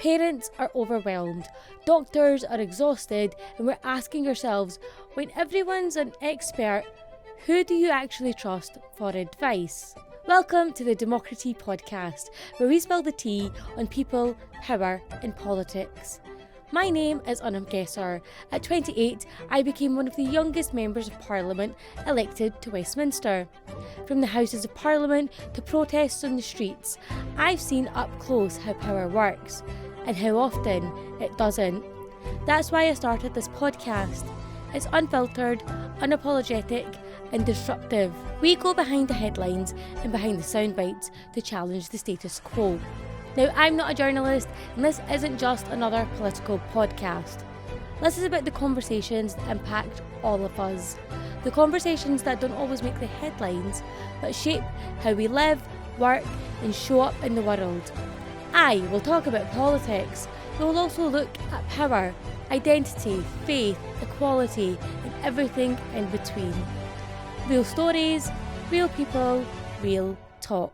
Parents are overwhelmed, doctors are exhausted, and we're asking ourselves, when everyone's an expert, who do you actually trust for advice? Welcome to the DemocraTEA podcast, where we spill the tea on people, power and politics. My name is Unplug. At 28, I became one of the youngest members of Parliament elected to Westminster. From the Houses of Parliament to protests on the streets, I've seen up close how power works and how often it doesn't. That's why I started this podcast. It's unfiltered, unapologetic and disruptive. We go behind the headlines and behind the sound bites to challenge the status quo. Now, I'm not a journalist, and this isn't just another political podcast. This is about the conversations that impact all of us. The conversations that don't always make the headlines, but shape how we live, work, and show up in the world. I will talk about politics, but we'll also look at power, identity, faith, equality, and everything in between. Real stories, real people, real talk.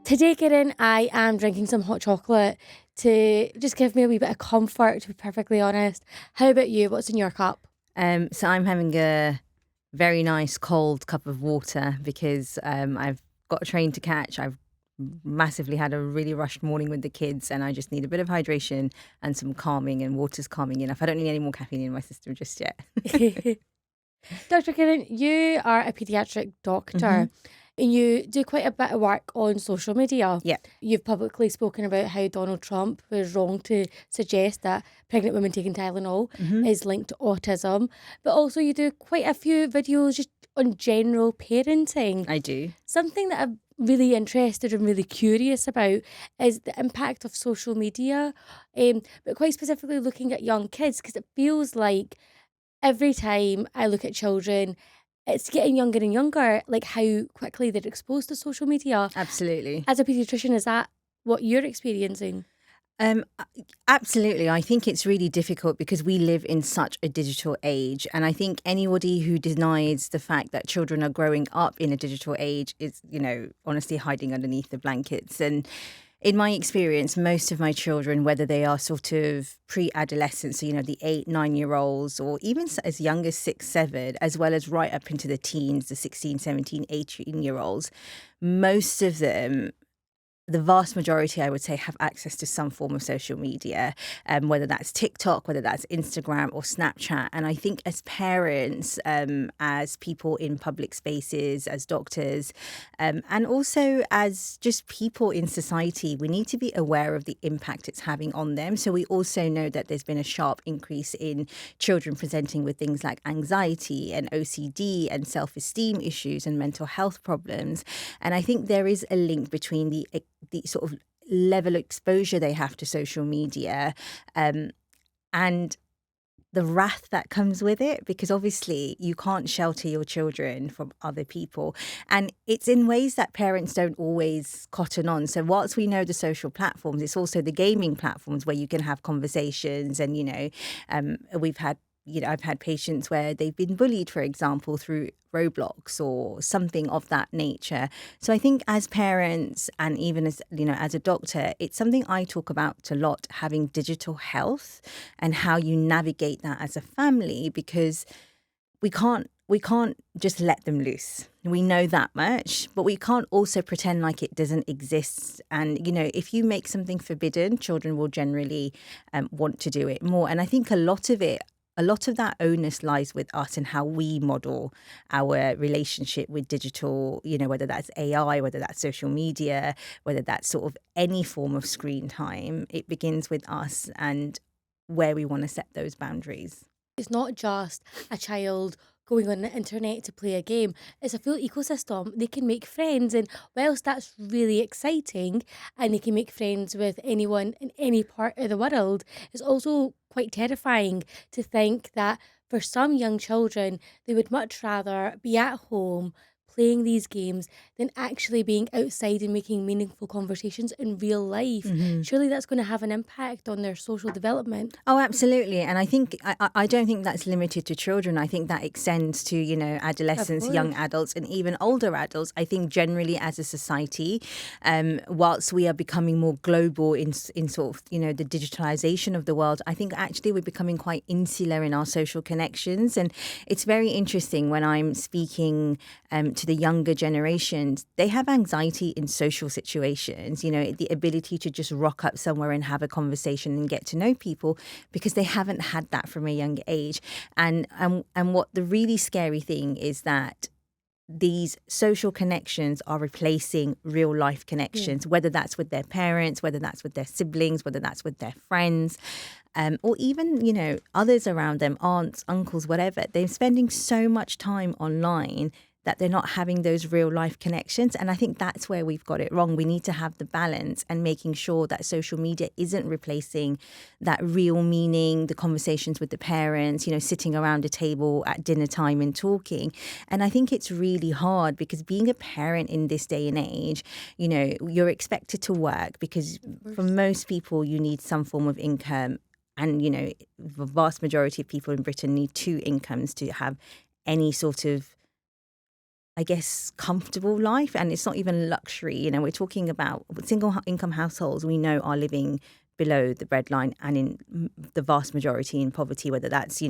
Today, Kiran, I am drinking some hot chocolate to just give me a wee bit of comfort, to be perfectly honest. How about you? What's in your cup? So I'm having a very nice cold cup of water because I've got a train to catch. I've massively had a really rushed morning with the kids and I just need a bit of hydration and some calming, and water's calming enough. I don't need any more caffeine in my system just yet. Dr. Kiran, you are a paediatric doctor. And you do quite a bit of work on social media. Yeah. You've publicly spoken about how Donald Trump was wrong to suggest that pregnant women taking Tylenol is linked to autism. But also you do quite a few videos just on general parenting. I do. Something that I'm really interested and really curious about is the impact of social media, but quite specifically looking at young kids, because it feels like every time I look at children, it's getting younger and younger, like how quickly they're exposed to social media. Absolutely. As a paediatrician, is that what you're experiencing? Absolutely. I think it's really difficult because we live in such a digital age. And I think anybody who denies the fact that children are growing up in a digital age is, honestly hiding underneath the blankets. And in my experience, most of my children, whether they are sort of pre-adolescents, so, the 8-9-year-olds, or even as young as 6-7, as well as right up into the teens, the 16, 17, 18-year-olds, most of them, the vast majority, I would say, have access to some form of social media, whether that's TikTok, whether that's Instagram or Snapchat. And I think as parents, as people in public spaces, as doctors, and also as just people in society, we need to be aware of the impact it's having on them. So we also know that there's been a sharp increase in children presenting with things like anxiety and OCD and self-esteem issues and mental health problems. And I think there is a link between the sort of level of exposure they have to social media and the wrath that comes with it, because obviously you can't shelter your children from other people. And it's in ways that parents don't always cotton on. So whilst we know the social platforms, it's also the gaming platforms where you can have conversations. And, I've had patients where they've been bullied, for example, through Roblox or something of that nature. So I think as parents and even as a doctor, it's something I talk about a lot, having digital health and how you navigate that as a family, because we can't just let them loose. We know that much, but we can't also pretend like it doesn't exist. And, if you make something forbidden, children will generally want to do it more. And I think a lot of that onus lies with us and how we model our relationship with digital, whether that's AI, whether that's social media, whether that's sort of any form of screen time. It begins with us and where we want to set those boundaries. It's not just a child going on the internet to play a game. It's a full ecosystem. They can make friends, and whilst that's really exciting and they can make friends with anyone in any part of the world, it's also quite terrifying to think that for some young children, they would much rather be at home playing these games than actually being outside and making meaningful conversations in real life. Surely that's going to have an impact on their social development. Oh, absolutely. And I think I don't think that's limited to children. I think that extends to, adolescents, young adults, and even older adults. I think generally as a society, whilst we are becoming more global in sort of, the digitalization of the world, I think actually we're becoming quite insular in our social connections. And it's very interesting when I'm speaking to the younger generations, they have anxiety in social situations, the ability to just rock up somewhere and have a conversation and get to know people, because they haven't had that from a young age. And what the really scary thing is that these social connections are replacing real life connections, whether that's with their parents, whether that's with their siblings, whether that's with their friends, or even, others around them, aunts, uncles, whatever. They're spending so much time online that they're not having those real life connections. And I think that's where we've got it wrong. We need to have the balance and making sure that social media isn't replacing that real meaning, the conversations with the parents, sitting around a table at dinner time and talking. And I think it's really hard because being a parent in this day and age, you're expected to work because for most people, you need some form of income. And, the vast majority of people in Britain need 2 incomes to have any sort of, I guess, comfortable life. And it's not even luxury. We're talking about single income households we know are living below the breadline and in the vast majority in poverty, whether that's,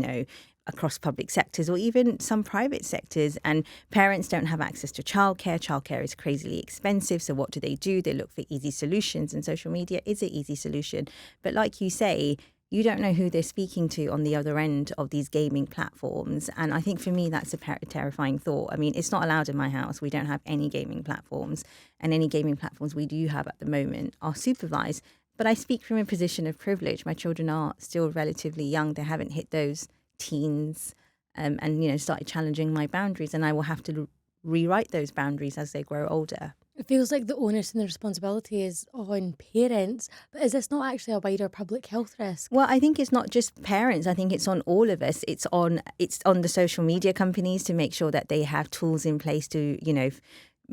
across public sectors or even some private sectors. And parents don't have access to childcare. Childcare is crazily expensive. So what do? They look for easy solutions, and social media is an easy solution. But like you say, you don't know who they're speaking to on the other end of these gaming platforms. And I think for me, that's a terrifying thought. I mean, it's not allowed in my house. We don't have any gaming platforms. And any gaming platforms we do have at the moment are supervised. But I speak from a position of privilege. My children are still relatively young. They haven't hit those teens and started challenging my boundaries. And I will have to rewrite those boundaries as they grow older. It feels like the onus and the responsibility is on parents, but is this not actually a wider public health risk? Well, I think it's not just parents. I think it's on all of us. It's on the social media companies to make sure that they have tools in place to,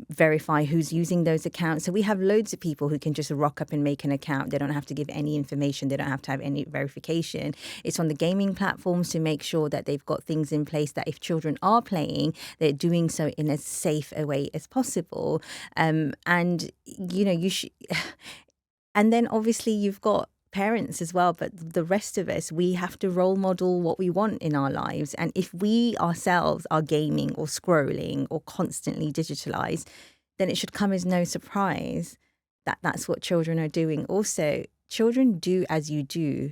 verify who's using those accounts. So we have loads of people who can just rock up and make an account. They don't have to give any information. They don't have to have any verification. It's on the gaming platforms to make sure that they've got things in place that if children are playing, they're doing so in as safe a way as possible. And you should. And then obviously you've got parents as well, but the rest of us, we have to role model what we want in our lives. And if we ourselves are gaming or scrolling or constantly digitalized, then it should come as no surprise that that's what children are doing. Also, children do as you do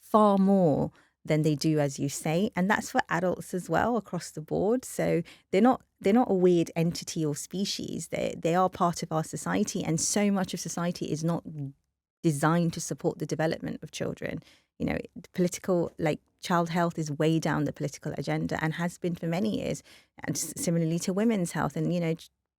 far more than they do as you say, and that's for adults as well across the board. So they're not a weird entity or species. They are part of our society, and so much of society is not designed to support the development of children. Political, child health is way down the political agenda and has been for many years. And similarly to women's health. And,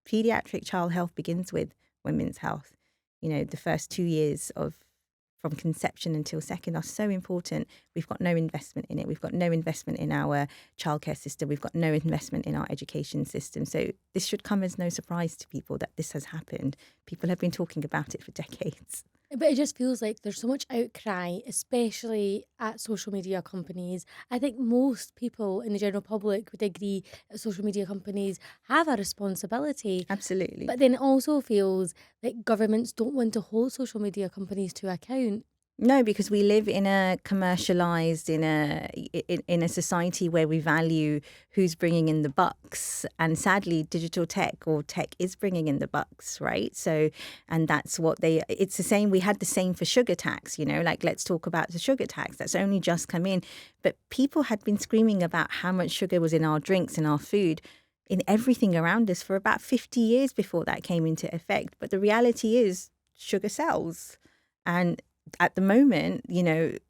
pediatric child health begins with women's health. The first 2 years from conception until second are so important. We've got no investment in it. We've got no investment in our childcare system. We've got no investment in our education system. So this should come as no surprise to people that this has happened. People have been talking about it for decades. But it just feels like there's so much outcry, especially at social media companies. I think most people in the general public would agree that social media companies have a responsibility. Absolutely. But then it also feels like governments don't want to hold social media companies to account. No, because we live in a commercialized, in a society where we value who's bringing in the bucks. And sadly, digital tech or tech is bringing in the bucks, right? So, and that's what it's the same. We had the same for sugar tax, let's talk about the sugar tax. That's only just come in. But people had been screaming about how much sugar was in our drinks and our food, in everything around us for about 50 years before that came into effect. But the reality is sugar sells. And at the moment, the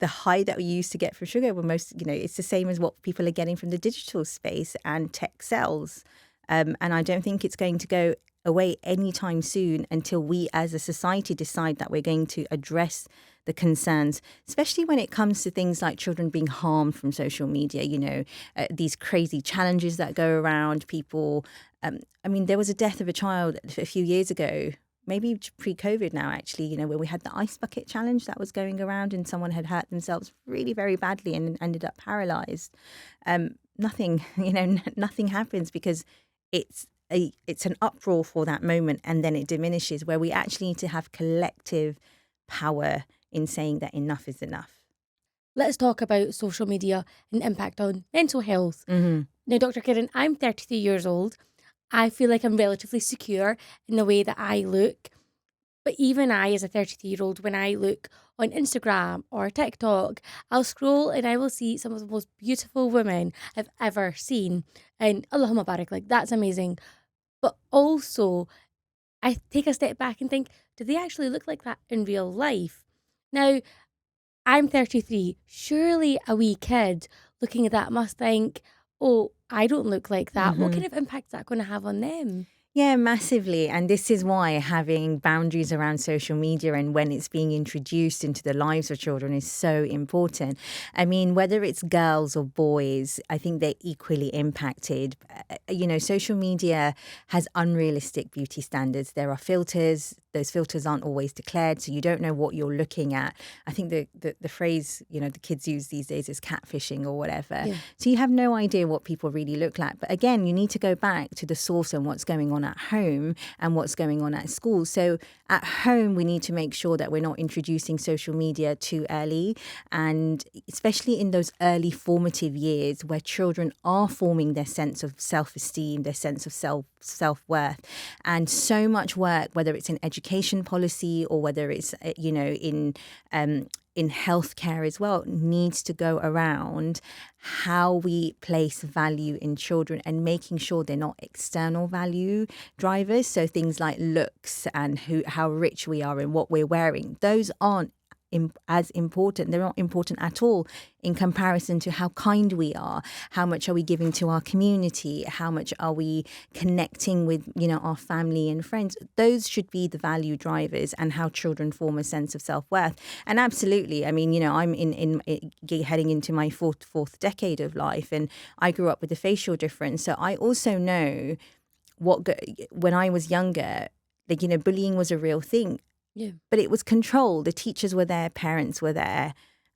high that we used to get for sugar were it's the same as what people are getting from the digital space, and tech sells. And I don't think it's going to go away anytime soon until we as a society decide that we're going to address the concerns, especially when it comes to things like children being harmed from social media, these crazy challenges that go around people. There was a death of a child a few years ago, maybe pre-COVID now, actually, where we had the ice bucket challenge that was going around and someone had hurt themselves really very badly and ended up paralyzed. Nothing happens because it's an uproar for that moment and then it diminishes, where we actually need to have collective power in saying that enough is enough. Let's talk about social media and impact on mental health. Mm-hmm. Now, Dr. Kiran, I'm 33 years old. I feel like I'm relatively secure in the way that I look. But even I, as a 33-year-old, when I look on Instagram or TikTok, I'll scroll and I will see some of the most beautiful women I've ever seen. And Allahumma barik, like, that's amazing. But also, I take a step back and think, do they actually look like that in real life? Now, I'm 33. Surely a wee kid looking at that must think, oh, I don't look like that. What kind of impact is that going to have on them? Yeah, massively. And this is why having boundaries around social media and when it's being introduced into the lives of children is so important. Whether it's girls or boys, I think they're equally impacted. Social media has unrealistic beauty standards. There are filters. Those filters aren't always declared, so you don't know what you're looking at. I think the phrase, the kids use these days is catfishing or whatever. Yeah. So you have no idea what people really look like. But again, you need to go back to the source and what's going on at home and what's going on at school. So at home, we need to make sure that we're not introducing social media too early, and especially in those early formative years where children are forming their sense of self-esteem, their sense of self-worth. And so much work, whether it's in education policy or whether it's, in healthcare as well, needs to go around how we place value in children and making sure they're not external value drivers. So things like looks and how rich we are and what we're wearing, those aren't as important. They're not important at all in comparison to how kind we are, how much are we giving to our community, how much are we connecting with, our family and friends. Those should be the value drivers and how children form a sense of self-worth. And absolutely, I'm in heading into my fourth decade of life, and I grew up with a facial difference. So I also know when I was younger, bullying was a real thing. Yeah. But it was controlled. The teachers were there, parents were there,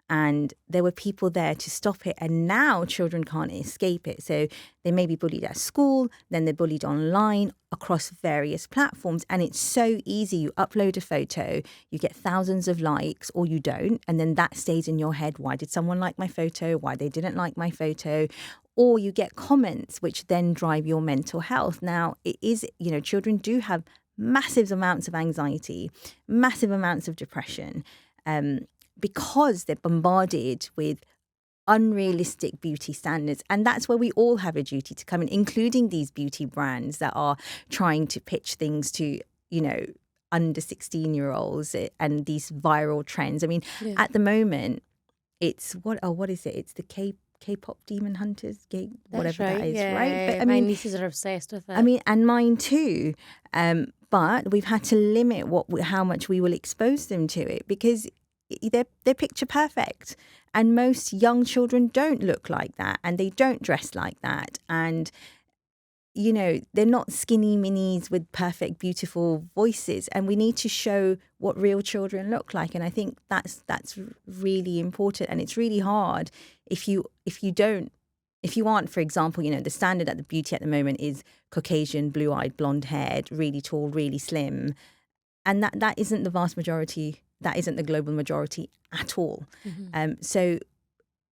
and there were people there to stop it. And now children can't escape it. So they may be bullied at school, then they're bullied online across various platforms. And it's so easy. You upload a photo, you get thousands of likes, or you don't. And then that stays in your head. Why did someone like my photo? Why they didn't like my photo? Or you get comments, which then drive your mental health. Now, it is, children do have massive amounts of anxiety, massive amounts of depression, because they're bombarded with unrealistic beauty standards. And that's where we all have a duty to come in, including these beauty brands that are trying to pitch things to, under 16-year-olds and these viral trends. At the moment, it's what is it? It's the K-pop demon hunters, whatever right. that is, yeah, right? But my nieces are obsessed with it. And mine too. But we've had to limit how much we will expose them to it, because they're picture perfect, and most young children don't look like that, and they don't dress like that, and they're not skinny minis with perfect, beautiful voices, and we need to show what real children look like. And I think that's really important, and it's really hard if you aren't, for example, the standard at the beauty at the moment is Caucasian, blue-eyed, blonde-haired, really tall, really slim, and that isn't the vast majority. That isn't the global majority at all. So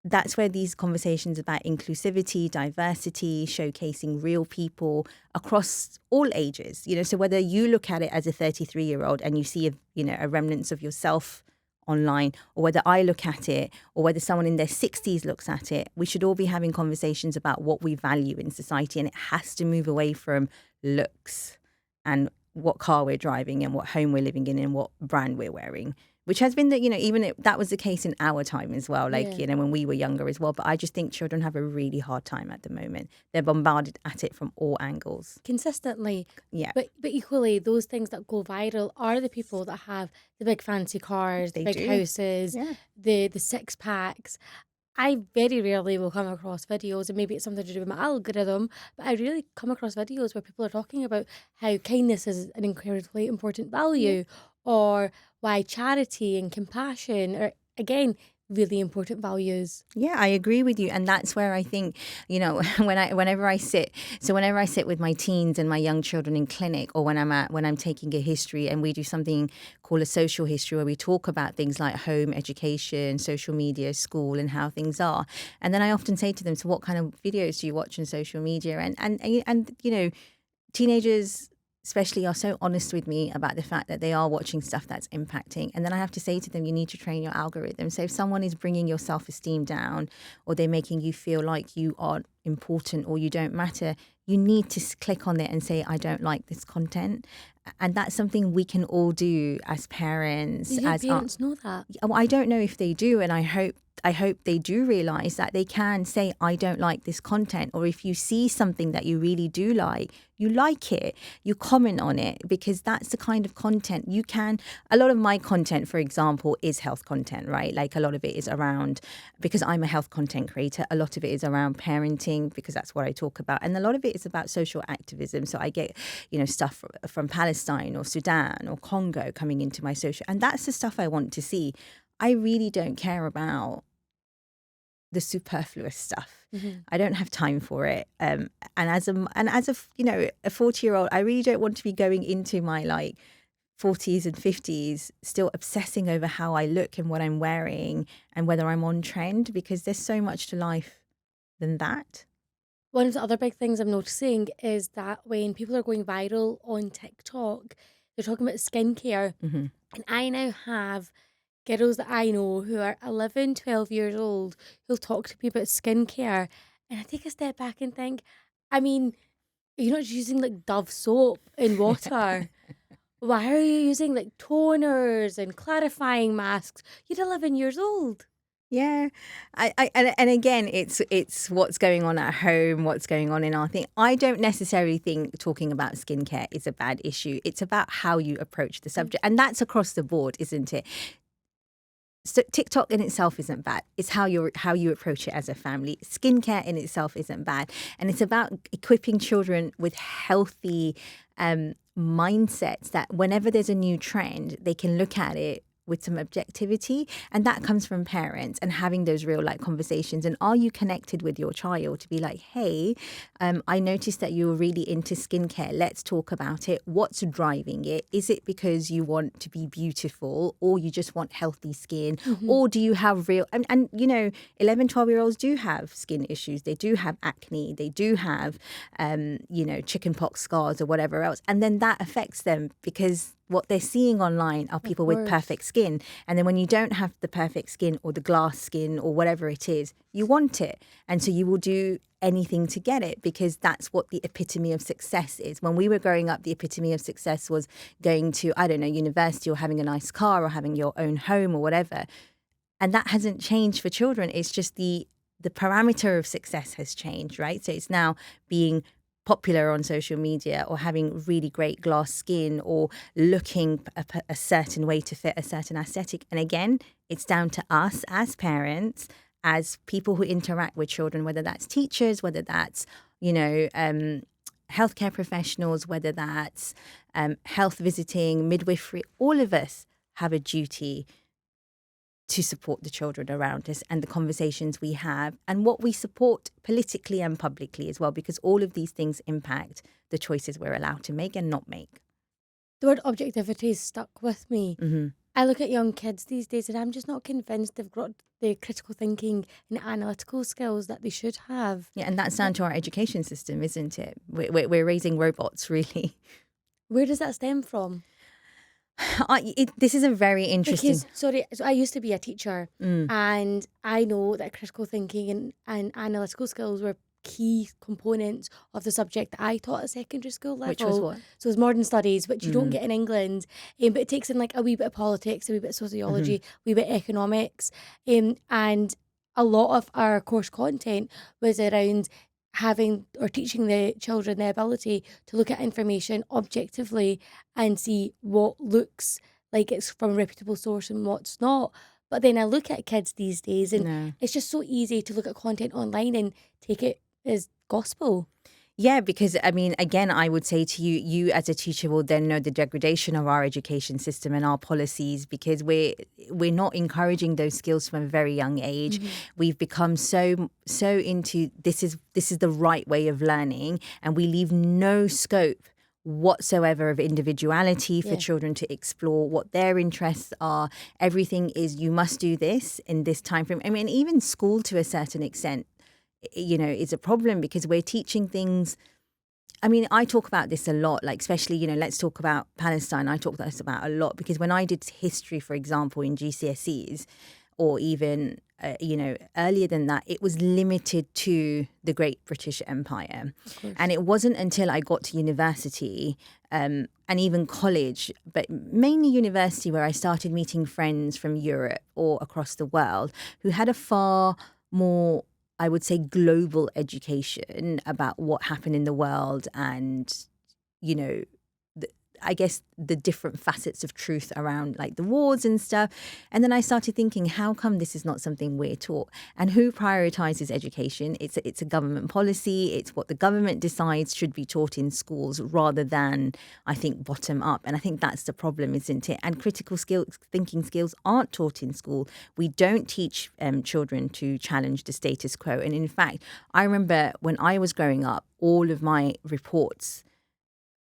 that's where these conversations about inclusivity, diversity, showcasing real people across all ages, so whether you look at it as a 33-year-old and you see a remnants of yourself online, or whether I look at it, or whether someone in their 60s looks at it, we should all be having conversations about what we value in society. And it has to move away from looks and what car we're driving and what home we're living in and what brand we're wearing. which has been that was the case in our time as well, like, Yeah. when we were younger as well. But I just think children have a really hard time at the moment. They're bombarded at it from all angles. Consistently. Yeah. But equally, those things that go viral are the people that have the big fancy cars, They the big do. houses, Yeah. the six packs. I very rarely will come across videos, and maybe it's something to do with my algorithm, but I really come across videos where people are talking about how kindness is an incredibly important value, or why charity and compassion are, again, really important values. Yeah, I agree with you. And that's where I think, whenever I sit with my teens and my young children in clinic, or when I'm taking a history and we do something called a social history, where we talk about things like home, education, social media, school, and how things are. And then I often say to them, so what kind of videos do you watch on social media? And teenagers especially are so honest with me about the fact that they are watching stuff that's impacting. And then I have to say to them, you need to train your algorithm. So if someone is bringing your self-esteem down, or they're making you feel like you aren't important or you don't matter, you need to click on it and say, I don't like this content. And that's something we can all do as parents. Do you think parents know that? Well, I don't know if they do, and I hope they do realise that they can say, I don't like this content. Or if you see something that you really do like, you like it, you comment on it, because that's the kind of content you can. A lot of my content, for example, is health content, right? Like, a lot of it is around, because I'm a health content creator, a lot of it is around parenting, because that's what I talk about. And a lot of it is about social activism. So I get, stuff from Palestine or Sudan or Congo coming into my social. And that's the stuff I want to see. I really don't care about the superfluous stuff. Mm-hmm. I don't have time for it. And as a 40-year-old, I really don't want to be going into my 40s and 50s still obsessing over how I look and what I'm wearing and whether I'm on trend, because there's so much to life than that. One of the other big things I'm noticing is that when people are going viral on TikTok, they're talking about skincare. Mm-hmm. And I now have girls that I know who are 11, 12 years old who'll talk to me about skincare. And I take a step back and think, I mean, you're not just using Dove soap in water. Why are you using toners and clarifying masks? You're 11 years old. Yeah, and again, it's what's going on at home, what's going on in our thing. I don't necessarily think talking about skincare is a bad issue. It's about how you approach the subject, and that's across the board, isn't it? So TikTok in itself isn't bad. It's how you approach it as a family. Skincare in itself isn't bad, and it's about equipping children with healthy mindsets, that whenever there's a new trend, they can look at it with some objectivity, and that comes from parents and having those real conversations. And are you connected with your child to be like, hey, I noticed that you're really into skincare, let's talk about it. What's driving it? Is it because you want to be beautiful, or you just want healthy skin? Mm-hmm. Or do you have real, and 11, 12-year-olds do have skin issues, they do have acne, they do have chickenpox scars or whatever else, and then that affects them, because what they're seeing online are people with perfect skin. And then when you don't have the perfect skin, or the glass skin, or whatever it is, you want it. And so you will do anything to get it, because that's what the epitome of success is. When we were growing up, the epitome of success was going to, university, or having a nice car, or having your own home, or whatever. And that hasn't changed for children. It's just the parameter of success has changed, right? So it's now being popular on social media, or having really great glass skin, or looking a certain way to fit a certain aesthetic. And again, it's down to us as parents, as people who interact with children, whether that's teachers, whether that's, healthcare professionals, whether that's health visiting, midwifery. All of us have a duty to support the children around us, and the conversations we have, and what we support politically and publicly as well, because all of these things impact the choices we're allowed to make and not make. The word objectivity is stuck with me. Mm-hmm. I look at young kids these days, and I'm just not convinced they've got the critical thinking and analytical skills that they should have. Yeah, and that's down to our education system, isn't it? We're raising robots, really. Where does that stem from? This is a very interesting... Because, so I used to be a teacher, and I know that critical thinking and analytical skills were key components of the subject that I taught at secondary school level. Which was what? So it's modern studies, which you don't get in England, but it takes in like a wee bit of politics, a wee bit of sociology, a wee bit of economics, and a lot of our course content was around having or teaching the children the ability to look at information objectively and see what looks like it's from a reputable source and what's not. But then I look at kids these days and it's just so easy to look at content online and take it as gospel. Yeah, because I mean, again, I would say to you, you as a teacher will then know the degradation of our education system and our policies, because we're not encouraging those skills from a very young age. We've become so into this is the right way of learning, and we leave no scope whatsoever of individuality for children to explore what their interests are. Everything is, you must do this in this time frame. I mean, even school to a certain extent, is a problem, because we're teaching things. I mean, I talk about this a lot, like especially, let's talk about Palestine. I talk this about a lot because when I did history, for example, in GCSEs, or even, earlier than that, it was limited to the Great British Empire. And it wasn't until I got to university and even college, but mainly university, where I started meeting friends from Europe or across the world who had a far more, I would say, global education about what happened in the world and, I guess the different facets of truth around like the wars and stuff. And then I started thinking, how come this is not something we're taught? And who prioritizes education? It's a government policy. It's what the government decides should be taught in schools rather than, I think, bottom up. And I think that's the problem, isn't it? And critical thinking skills aren't taught in school. We don't teach children to challenge the status quo. And in fact, I remember when I was growing up, all of my reports,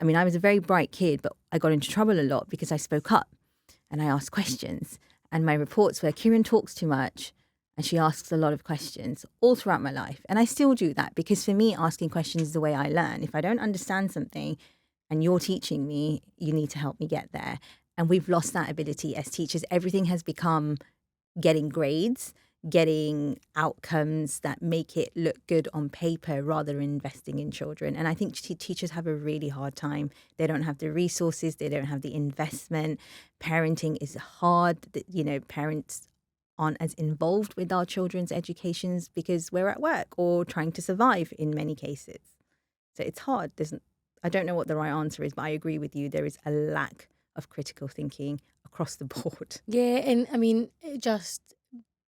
I mean, I was a very bright kid, but I got into trouble a lot because I spoke up and I asked questions. And my reports were, Kiran talks too much and she asks a lot of questions all throughout my life. And I still do that because for me, asking questions is the way I learn. If I don't understand something and you're teaching me, you need to help me get there. And we've lost that ability as teachers. Everything has become getting grades, getting outcomes that make it look good on paper rather than investing in children. And I think teachers have a really hard time. They don't have the resources. They don't have the investment. Parenting is hard. Parents aren't as involved with our children's educations because we're at work or trying to survive in many cases. So it's hard. I don't know what the right answer is, but I agree with you. There is a lack of critical thinking across the board. Yeah, and I mean, it just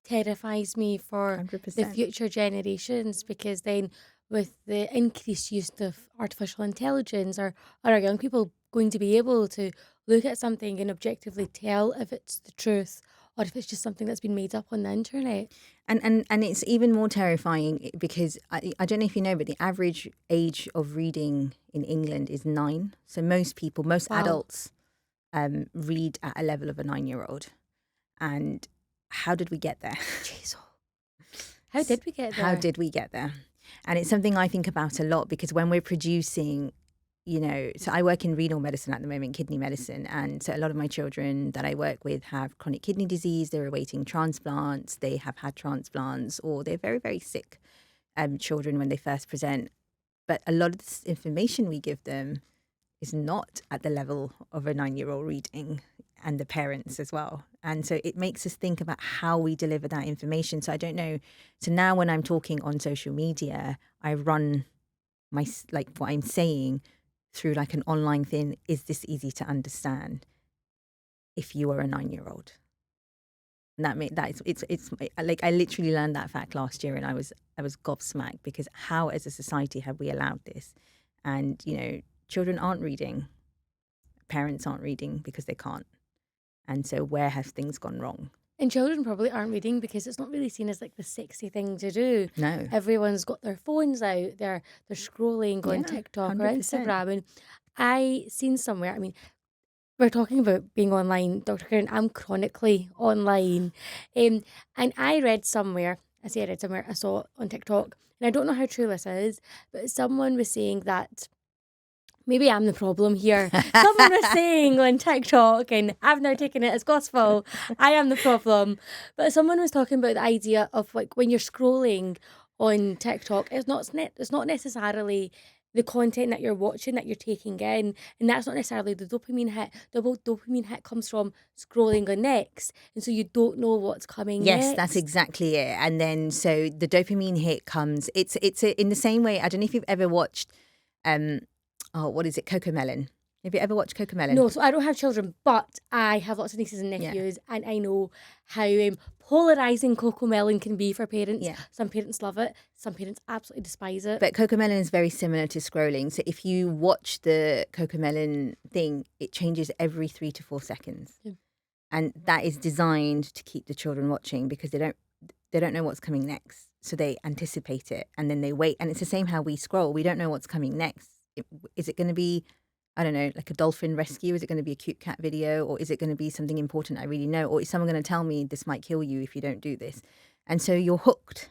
terrifies me for 100%. the future generations, because then with the increased use of artificial intelligence, are our young people going to be able to look at something and objectively tell if it's the truth or if it's just something that's been made up on the internet? And it's even more terrifying because I don't know if you know, but the average age of reading in England is 9. So most adults read at a level of a 9-year-old. And how did we get there? Jeez. How did we get there? How did we get there? And it's something I think about a lot because when we're producing, so I work in renal medicine at the moment, kidney medicine. And so a lot of my children that I work with have chronic kidney disease. They're awaiting transplants. They have had transplants, or they're very, very sick children when they first present. But a lot of this information we give them is not at the level of a 9-year-old reading, and the parents as well. And so it makes us think about how we deliver that information. So I don't know. So now when I'm talking on social media, I run what I'm saying through like an online thing. Is this easy to understand if you are a 9-year-old? And it's like I literally learned that fact last year, and I was gobsmacked because how as a society have we allowed this? And children aren't reading, parents aren't reading because they can't. And so where have things gone wrong? And children probably aren't reading because it's not really seen as like the sexy thing to do. No. Everyone's got their phones out, they're scrolling on TikTok 100%. or Instagram. And I seen somewhere, I mean, we're talking about being online, Dr. Kiran, I'm chronically online. And I read somewhere, I saw it on TikTok, and I don't know how true this is, but someone was saying that maybe I'm the problem here. Someone was saying on TikTok, and I've now taken it as gospel, I am the problem. But someone was talking about the idea of like when you're scrolling on TikTok, it's not necessarily the content that you're watching that you're taking in, and that's not necessarily the dopamine hit. The dopamine hit comes from scrolling on next, and so you don't know what's coming Yes, that's next. exactly it. And then so the dopamine hit comes. In the same way. I don't know if you've ever watched, what is it, Cocomelon? Have you ever watched Cocomelon? No, so I don't have children, but I have lots of nieces and Yeah. nephews, and I know how polarising Cocomelon can be for parents. Yeah. Some parents love it, some parents absolutely despise it. But Cocomelon is very similar to scrolling. So if you watch the Cocomelon thing, it changes every 3 to 4 seconds. Yeah. And that is designed to keep the children watching because they don't know what's coming next. So they anticipate it and then they wait. And it's the same how we scroll. We don't know what's coming next. Is it going to be, I don't know, like a dolphin rescue? Is it going to be a cute cat video? Or is it going to be something important I really know? Or is someone going to tell me this might kill you if you don't do this? And so you're hooked.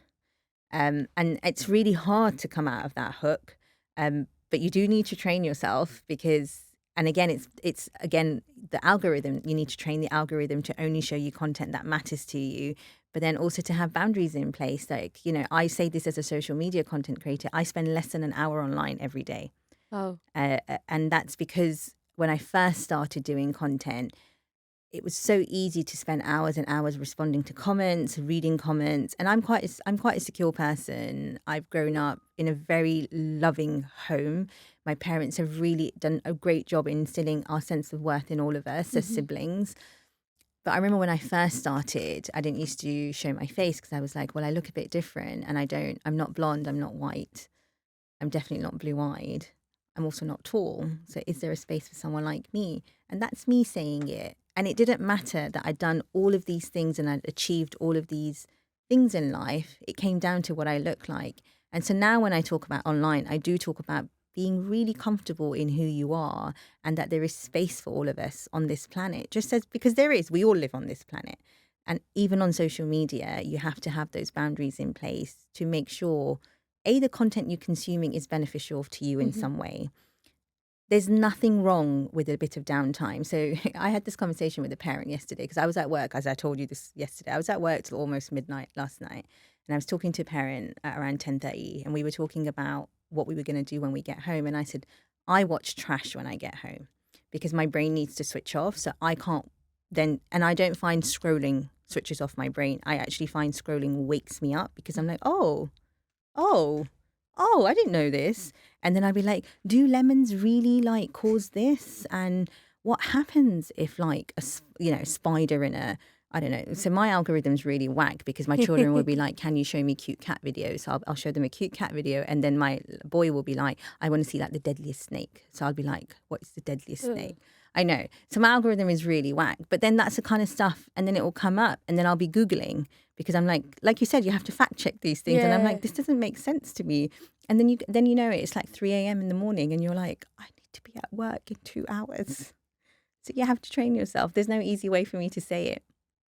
And it's really hard to come out of that hook. But you do need to train yourself because, and again, it's again, the algorithm, you need to train the algorithm to only show you content that matters to you, but then also to have boundaries in place. Like, I say this as a social media content creator, I spend less than an hour online every day. Oh. And that's because when I first started doing content, it was so easy to spend hours and hours responding to comments, reading comments. And I'm quite a secure person. I've grown up in a very loving home. My parents have really done a great job instilling our sense of worth in all of us as siblings. But I remember when I first started, I didn't used to show my face because I was like, well, I look a bit different and I'm not blonde, I'm not white. I'm definitely not blue-eyed. I'm also not tall. So is there a space for someone like me? And that's me saying it. And it didn't matter that I'd done all of these things and I'd achieved all of these things in life. It came down to what I look like. And so now when I talk about online, I do talk about being really comfortable in who you are and that there is space for all of us on this planet. Just as, because there is, we all live on this planet. And even on social media, you have to have those boundaries in place to make sure, A, the content you're consuming is beneficial to you in some way. There's nothing wrong with a bit of downtime. So I had this conversation with a parent yesterday because I was at work, as I told you this yesterday. I was at work till almost midnight last night. And I was talking to a parent at around 10:30 and we were talking about what we were going to do when we get home. And I said, I watch trash when I get home because my brain needs to switch off. So I can't then, and I don't find scrolling switches off my brain. I actually find scrolling wakes me up because I'm like, oh, I didn't know this. And then I'd be like, do lemons really like cause this? And what happens if like a spider in a, I don't know. So my algorithm's really whack because my children will be like, can you show me cute cat videos? So I'll show them a cute cat video. And then my boy will be like, I want to see like the deadliest snake. So I'll be like, what's the deadliest snake? I know. So my algorithm is really whack. But then that's the kind of stuff. And then it will come up and then I'll be Googling because I'm like you said, you have to fact check these things. And I'm like, this doesn't make sense to me. And then you know it's like 3 a.m. in the morning and you're like, I need to be at work in 2 hours. So you have to train yourself. There's no easy way for me to say it.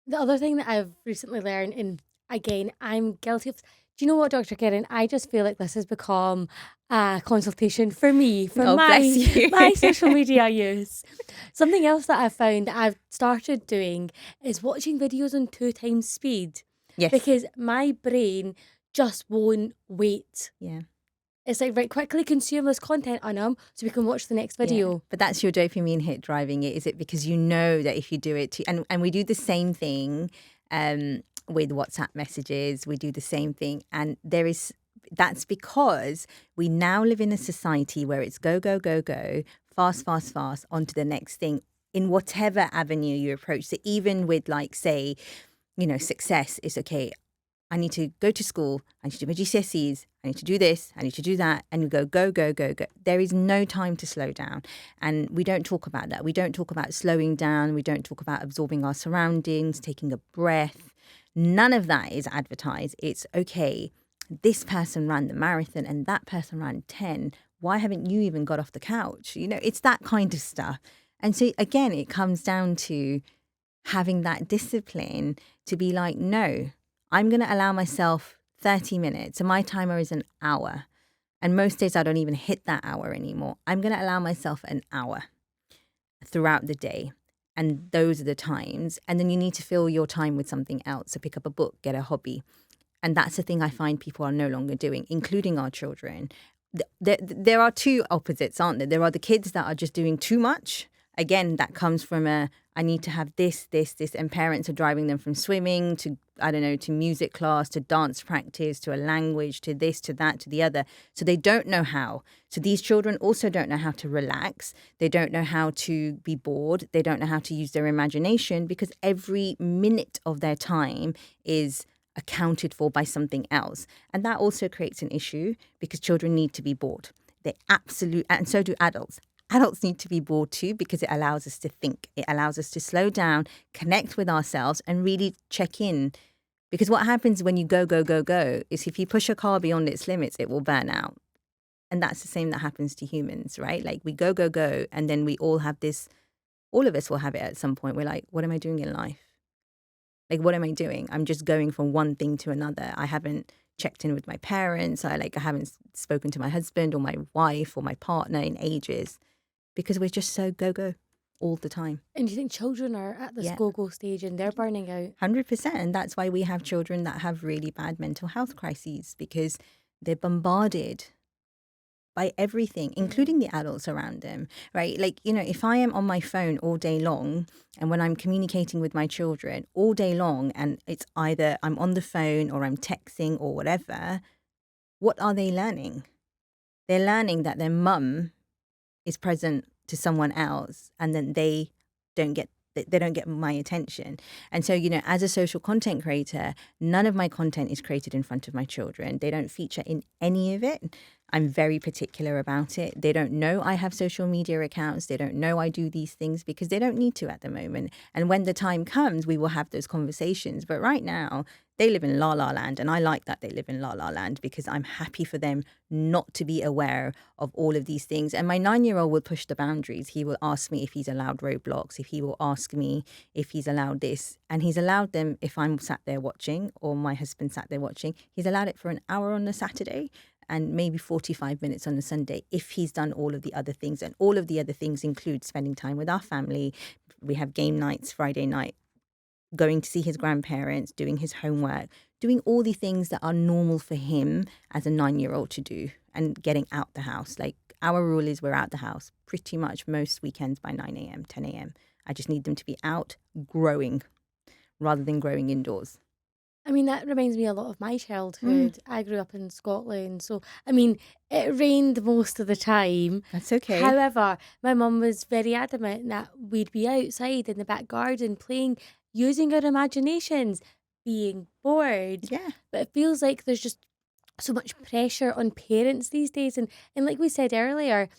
The other thing that I've recently learned, and again, I'm guilty of, do you know what, Dr. Kiran? I just feel like this has become a consultation for me, for my social media use. Something else that I've found that I've started doing is watching videos on 2 times speed. Yes. Because my brain just won't wait. Yeah. It's like, right, quickly consume this content on them so we can watch the next video. Yeah. But that's your dopamine hit driving it. Is it because you know that if you do it, and we do the same thing with WhatsApp messages, we do the same thing. And that's because we now live in a society where it's go, go, go, go, fast, fast, fast, on to the next thing in whatever avenue you approach. So even with like, say, success is okay. I need to go to school. I need to do my GCSEs. I need to do this. I need to do that. And you go, go, go, go, go. There is no time to slow down. And we don't talk about that. We don't talk about slowing down. We don't talk about absorbing our surroundings, taking a breath. None of that is advertised. It's okay. This person ran the marathon and that person ran 10. Why haven't you even got off the couch? It's that kind of stuff. And so again, it comes down to having that discipline to be like, no, I'm going to allow myself 30 minutes. So my timer is an hour. And most days I don't even hit that hour anymore. I'm going to allow myself an hour throughout the day. And those are the times. And then you need to fill your time with something else. So pick up a book, get a hobby. And that's the thing I find people are no longer doing, including our children. There are two opposites, aren't there? There are the kids that are just doing too much. Again, that comes from I need to have this, and parents are driving them from swimming to, I don't know, to music class, to dance practice, to a language, to this, to that, to the other. So they don't know how. So these children also don't know how to relax. They don't know how to be bored. They don't know how to use their imagination, because every minute of their time is accounted for by something else. And that also creates an issue, because children need to be bored. And so do adults. Adults need to be bored too, because it allows us to think. It allows us to slow down, connect with ourselves, and really check in. Because what happens when you go is if you push a car beyond its limits, it will burn out. And that's the same that happens to humans, right? Like we go, and then we all have this, all of us will have it at some point. We're like, what am I doing in life? Like, what am I doing? I'm just going from one thing to another. I haven't checked in with my parents. I haven't spoken to my husband or my wife or my partner in ages, because we're just so go all the time. And do you think children are at this go stage and they're burning out? 100%. And that's why we have children that have really bad mental health crises, because they're bombarded by everything, including the adults around them, right? Like, you know, if I am on my phone all day long, and when I'm communicating with my children all day long, and it's either I'm on the phone or I'm texting or whatever, what are they learning? They're learning that their mum is present to someone else, and then they don't get my attention. And so, you know, as a social content creator, none of my content is created in front of my children. They don't feature in any of it. I'm very particular about it. They don't know I have social media accounts. They don't know I do these things, because they don't need to at the moment. And when the time comes, we will have those conversations. But right now, they live in la la land. And I like that they live in la la land, because I'm happy for them not to be aware of all of these things. And my 9-year-old will push the boundaries. He will ask me if he's allowed Roblox, if he will ask me if he's allowed this. And he's allowed them if I'm sat there watching, or my husband sat there watching. He's allowed it for an hour on a Saturday, and maybe 45 minutes on a Sunday, if he's done all of the other things. And all of the other things include spending time with our family. We have game nights Friday night, going to see his grandparents, doing his homework, doing all the things that are normal for him as a 9-year-old to do, and getting out the house. Like, our rule is we're out the house pretty much most weekends by 9 a.m., 10 a.m. I just need them to be out growing rather than growing indoors. I mean, that reminds me a lot of my childhood. I grew up in Scotland. So, I mean, it rained most of the time. That's okay. However, my mum was very adamant that we'd be outside in the back garden playing, using our imaginations, being bored. Yeah. But it feels like there's just so much pressure on parents these days. And like we said earlier,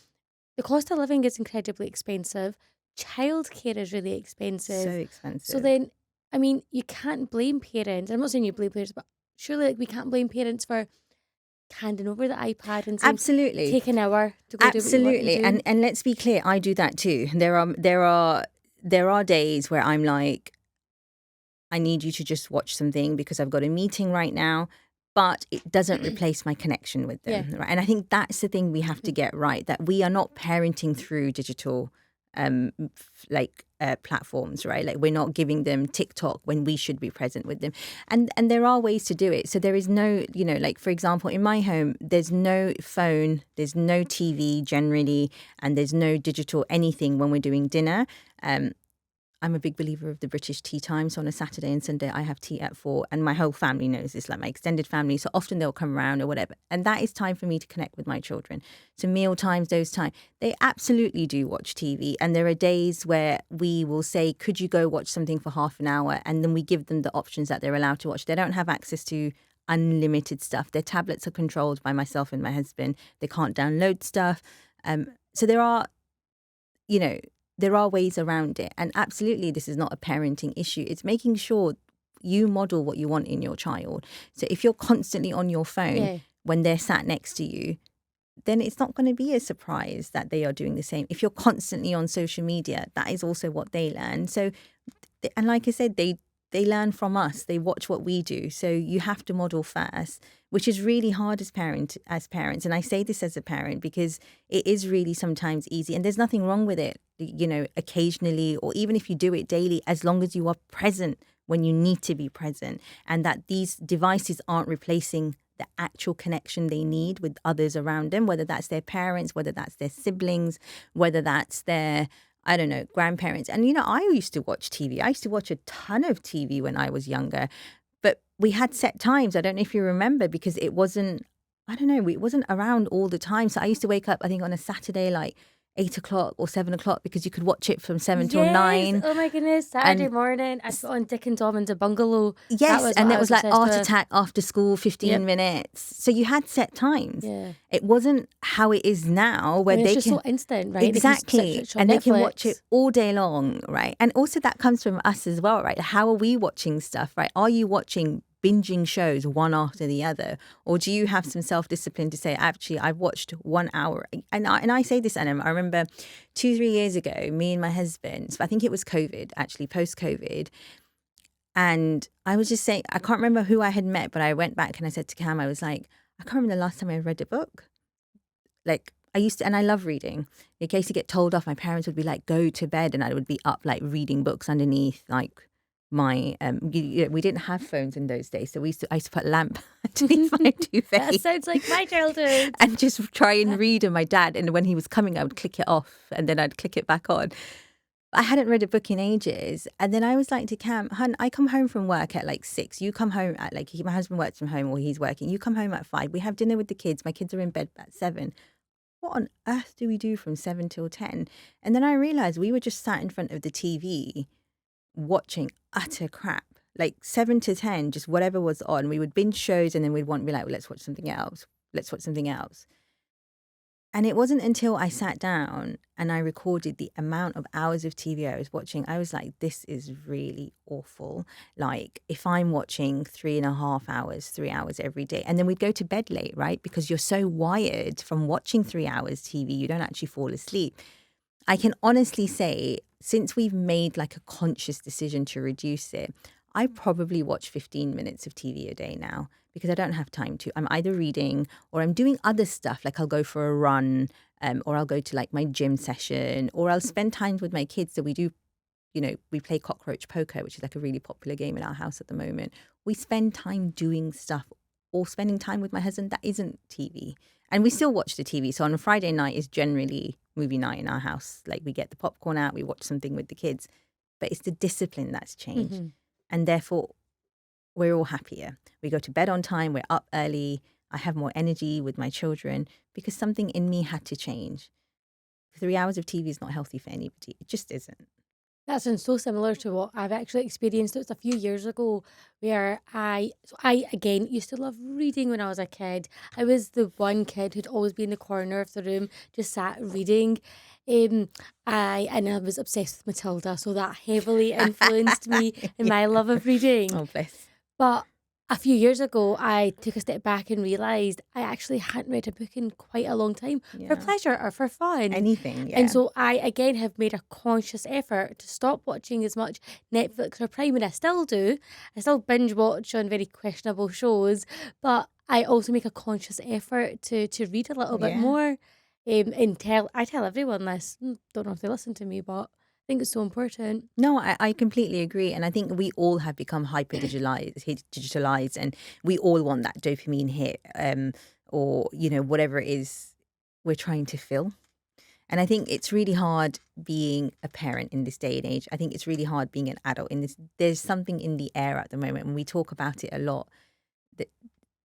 the cost of living is incredibly expensive. Childcare is really expensive. So expensive. So then, I mean, you can't blame parents. I'm not saying you blame parents, but surely, like, we can't blame parents for handing over the iPad and saying, absolutely, take an hour to go absolutely. do what you want to do. And let's be clear, I do that too. There are days where I'm like, I need you to just watch something because I've got a meeting right now, but it doesn't replace my connection with them. Yeah. Right? And I think that's the thing we have to get right, that we are not parenting through digital platforms, right? Like, we're not giving them TikTok when we should be present with them. And there are ways to do it. So there is no, you know, like, for example, in my home, there's no phone, there's no TV generally, and there's no digital anything when we're doing dinner. I'm a big believer of the British tea time. So on a Saturday and Sunday, I have tea at 4, and my whole family knows this, like my extended family. So often they'll come around or whatever. And that is time for me to connect with my children. So meal times, those times, they absolutely do watch TV. And there are days where we will say, could you go watch something for half an hour? And then we give them the options that they're allowed to watch. They don't have access to unlimited stuff. Their tablets are controlled by myself and my husband. They can't download stuff. So there are, you know, there are ways around it. And absolutely, this is not a parenting issue. It's making sure you model what you want in your child. So if you're constantly on your phone when they're sat next to you, then it's not going to be a surprise that they are doing the same. If you're constantly on social media, that is also what they learn. So, and like I said, they they learn from us. They watch what we do. So you have to model first, which is really hard as parents. And I say this as a parent because it is really sometimes easy, and there's nothing wrong with it, occasionally, or even if you do it daily, as long as you are present when you need to be present, and that these devices aren't replacing the actual connection they need with others around them, whether that's their parents, whether that's their siblings, whether that's their, I don't know, grandparents. And, I used to watch TV. I used to watch a ton of TV when I was younger, but we had set times. I don't know if you remember, because it wasn't, I don't know, it wasn't around all the time. So I used to wake up, I think on a Saturday, like 8 o'clock or 7 o'clock, because you could watch it from 7 till 9. Oh my goodness, Saturday morning. I put on Dick and Tom and the Bungalow. Yes, and it was like Art Attack after school, 15 minutes. So you had set times. Yeah. It wasn't how it is now, where it's just so instant, right? Exactly. And they can watch it all day long, right? And also that comes from us as well, right? How are we watching stuff, right? Are you watching binging shows one after the other, or do you have some self-discipline to say, actually, I've watched 1 hour? And I say this, Anna, I remember 2-3 years ago, me and my husband, so I think it was COVID, actually post-COVID, and I was just saying, I can't remember who I had met, but I went back and I said to Cam, I was like, I can't remember the last time I read a book. Like, I used to, and I love reading. In case you get told off, my parents would be like, go to bed, and I would be up like reading books underneath like my we didn't have phones in those days, so I used to put a lamp underneath my duvet. That sounds like my childhood. And just try and read. And my dad, and when he was coming, I would click it off and then I'd click it back on. I hadn't read a book in ages, and then I was like to Cam, hun, I come home from work at like 6. You come home at like, my husband works from home or he's working. You come home at 5. We have dinner with the kids. My kids are in bed at 7. What on earth do we do from 7 till 10? And then I realized we were just sat in front of the TV watching utter crap, like 7 to 10, just whatever was on. We would binge shows, and then we'd want to be like, well, let's watch something else. And it wasn't until I sat down and I recorded the amount of hours of TV I was watching, I was like, this is really awful. Like, if I'm watching 3.5 hours, 3 hours every day, and then we'd go to bed late, right? Because you're so wired from watching 3 hours TV, you don't actually fall asleep. I can honestly say, since we've made like a conscious decision to reduce it, I probably watch 15 minutes of TV a day now, because I don't have time to. I'm either reading or I'm doing other stuff. Like I'll go for a run, or I'll go to like my gym session, or I'll spend time with my kids. So we do, we play cockroach poker, which is like a really popular game in our house at the moment. We spend time doing stuff, or spending time with my husband that isn't TV. And we still watch the TV. So on a Friday night is generally movie night in our house. Like we get the popcorn out, we watch something with the kids. But it's the discipline that's changed. Mm-hmm. And therefore, we're all happier. We go to bed on time, we're up early. I have more energy with my children because something in me had to change. 3 hours of TV is not healthy for anybody. It just isn't. That sounds so similar to what I've actually experienced. It was a few years ago where I again used to love reading when I was a kid. I was the one kid who'd always be in the corner of the room, just sat reading. I was obsessed with Matilda, so that heavily influenced me in my love of reading. Oh, bless. But a few years ago, I took a step back and realised I actually hadn't read a book in quite a long time for pleasure or for fun. Anything, yeah. And so I, again, have made a conscious effort to stop watching as much Netflix or Prime, and I still do. I still binge watch on very questionable shows, but I also make a conscious effort to read a little bit more. I tell everyone this. Don't know if they listen to me, but I think it's so important. No, I completely agree. And I think we all have become digitalized, and we all want that dopamine hit, or, whatever it is we're trying to fill. And I think it's really hard being a parent in this day and age. I think it's really hard being an adult in this. There's something in the air at the moment, and we talk about it a lot.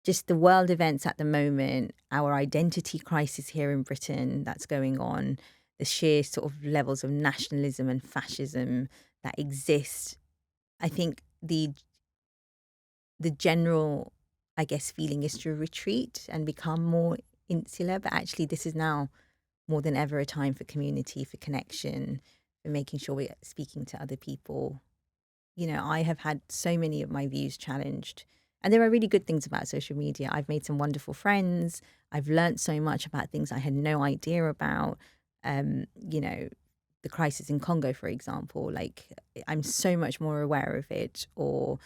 Just the world events at the moment, our identity crisis here in Britain that's going on, the sheer sort of levels of nationalism and fascism that exist. I think the general, I guess, feeling is to retreat and become more insular. But actually, this is now more than ever a time for community, for connection, for making sure we're speaking to other people. I have had so many of my views challenged. And there are really good things about social media. I've made some wonderful friends. I've learned so much about things I had no idea about. the crisis in Congo, for example. Like, I'm so much more aware of it, or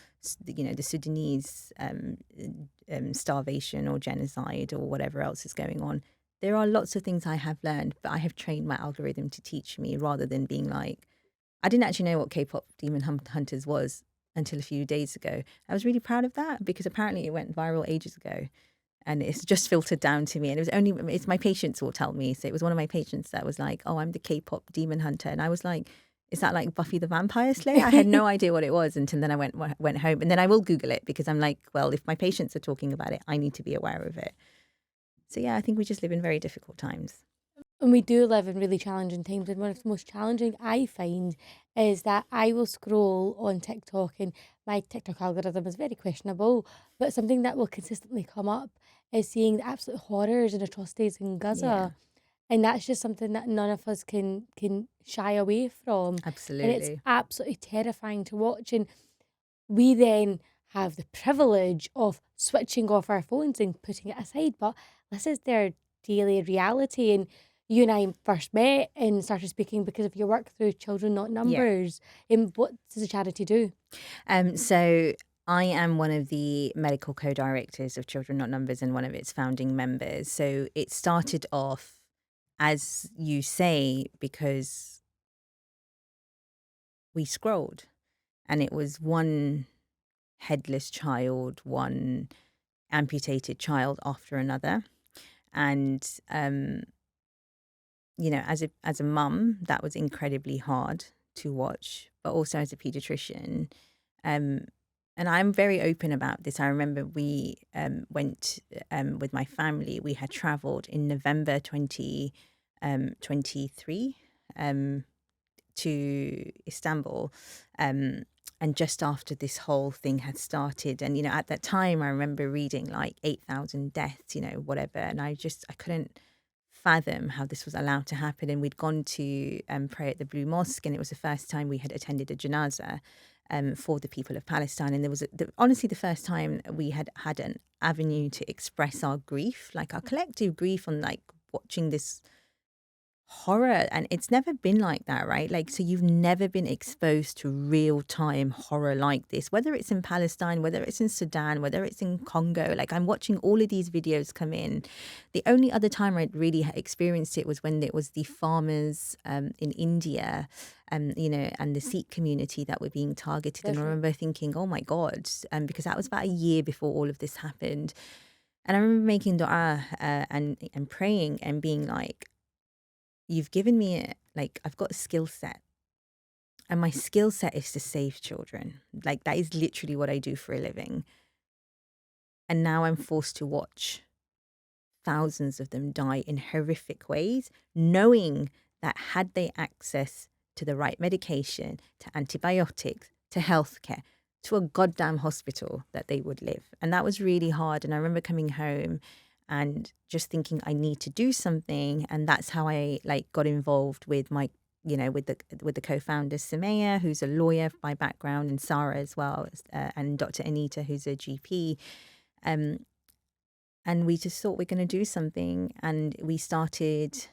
the Sudanese starvation or genocide or whatever else is going on. There are lots of things I have learned, but I have trained my algorithm to teach me, rather than being like, I didn't actually know what K-pop Demon Hunters was until a few days ago. I was really proud of that, because apparently it went viral ages ago, and it's just filtered down to me. And it's my patients will tell me. So it was one of my patients that was like, "Oh, I'm the K-pop Demon Hunter," and I was like, "Is that like Buffy the Vampire Slayer?" I had no idea what it was until then I went home, and then I will Google it, because I'm like, well, if my patients are talking about it, I need to be aware of it. So yeah, I think we just live in very difficult times. And we do live in really challenging times. And one of the most challenging I find is that I will scroll on TikTok, and my TikTok algorithm is very questionable, but something that will consistently come up is seeing the absolute horrors and atrocities in Yeah, Gaza. And that's just something that none of us can shy away from. And it's absolutely. absolutely terrifying to watch. And we then have the privilege of switching off our phones and putting it aside. But this is their daily reality. And you and I first met and started speaking because of your work through Children Not Yeah. Numbers. And what does the charity do? So I am one of the medical co-directors of Children Not Numbers and one of its founding members. So it started off, as you say, because we scrolled, and it was one headless child, one amputated child after another. And as a mum, that was incredibly hard to watch, but also as a pediatrician. Um, and I'm very open about this. I remember we went with my family. We had traveled in November 2023 to Istanbul. And just after this whole thing had started, and at that time I remember reading like 8,000 deaths, whatever, and I couldn't fathom how this was allowed to happen. And we'd gone to pray at the Blue Mosque, and it was the first time we had attended a janazah for the people of Palestine. And there was honestly the first time we had had an avenue to express our grief, like our collective grief on like watching this horror. And it's never been like that, right? Like, so you've never been exposed to real time horror like this, whether it's in Palestine, whether it's in Sudan, whether it's in Congo. Like, I'm watching all of these videos come in. The only other time I really experienced it was when it was the farmers in India, and the Sikh community that were being targeted. And I remember thinking, oh my God, because that was about a year before all of this happened. And I remember making dua and praying and being like, you've given me I've got a skill set, and my skill set is to save children. Like, that is literally what I do for a living. And now I'm forced to watch thousands of them die in horrific ways, knowing that had they access to the right medication, to antibiotics, to healthcare, to a goddamn hospital, that they would live. And that was really hard. And I remember coming home and just thinking, I need to do something. And that's how I got involved with my with the co-founder Samaya, who's a lawyer by background, and Sarah as well, and Dr. Anita, who's a GP. And we just thought we're going to do something. And we started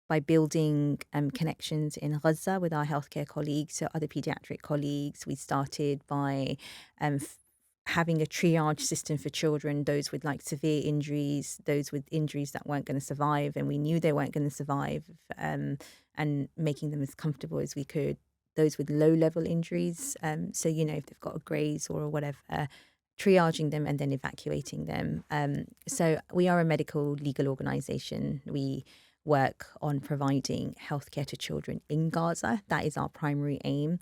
by building connections in Gaza with our healthcare colleagues, so other pediatric colleagues. We started by having a triage system for children, those with severe injuries, those with injuries that weren't going to survive, and we knew they weren't going to survive, and making them as comfortable as we could. Those with low-level injuries, so if they've got a graze or whatever, triaging them and then evacuating them. So we are a medical legal organisation. We work on providing healthcare to children in Gaza. That is our primary aim.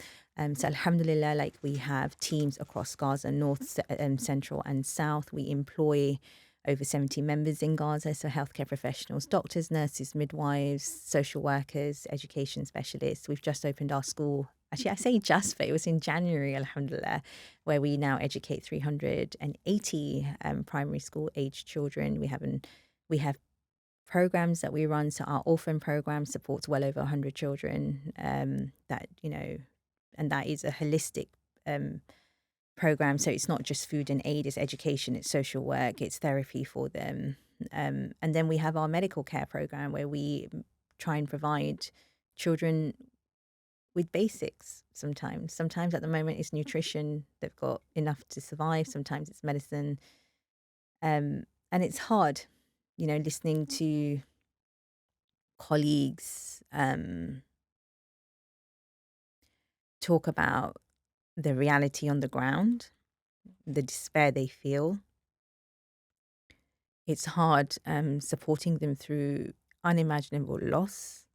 So alhamdulillah, we have teams across Gaza, north, central and south. We employ over 70 members in Gaza, so healthcare professionals, doctors, nurses, midwives, social workers, education specialists. We've just opened our school. Actually, I say just, but it was in January, alhamdulillah, where we now educate 380 primary school aged children. We have programs that we run. So our orphan program supports well over 100 children, and that is a holistic program. So it's not just food and aid, it's education, it's social work, it's therapy for them. And then we have our medical care program, where we try and provide children with basics sometimes. Sometimes at the moment it's nutrition, they've got enough to survive. Sometimes it's medicine. And it's hard, listening to colleagues talk about the reality on the ground, the despair they feel. It's hard supporting them through unimaginable loss.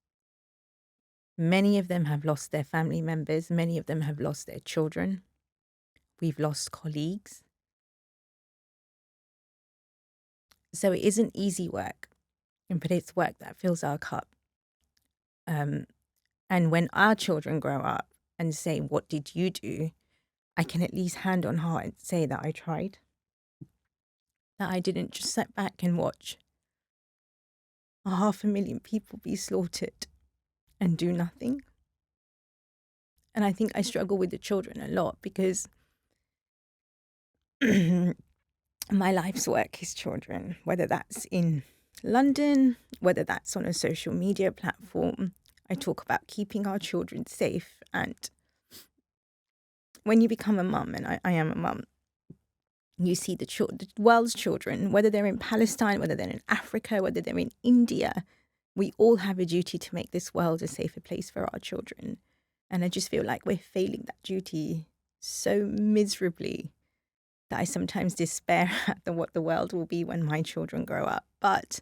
Many of them have lost their family members. Many of them have lost their children. We've lost colleagues. So it isn't easy work, but it's work that fills our cup. And when our children grow up and say, "What did you do?" I can at least hand on heart say that I tried. That I didn't just sit back and watch 500,000 people be slaughtered and do nothing. And I think I struggle with the children a lot because my life's work is children, whether that's in London, whether that's on a social media platform. I talk about keeping our children safe. And when you become a mum, and I am a mum, you see the world's children, whether they're in Palestine, whether they're in Africa, whether they're in India, we all have a duty to make this world a safer place for our children. And I just feel like we're failing that duty so miserably that I sometimes despair at what the world will be when my children grow up. But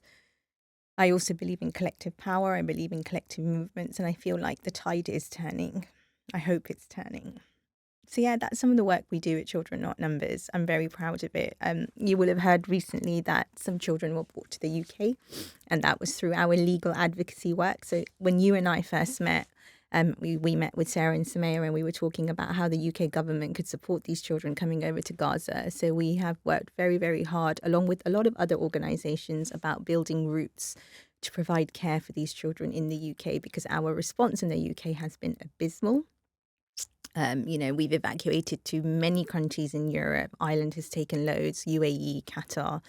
I also believe in collective power. I believe in collective movements. And I feel like the tide is turning. I hope it's turning. So yeah, that's some of the work we do at Children Not Numbers. I'm very proud of it. You will have heard recently that some children were brought to the UK, and that was through our legal advocacy work. So when you and I first met, we met with Sarah and Samaya, and we were talking about how the UK government could support these children coming over to Gaza. So we have worked very, very hard, along with a lot of other organisations, about building routes to provide care for these children in the UK, because our response in the UK has been abysmal. We've evacuated to many countries in Europe. Ireland has taken loads, UAE, Qatar.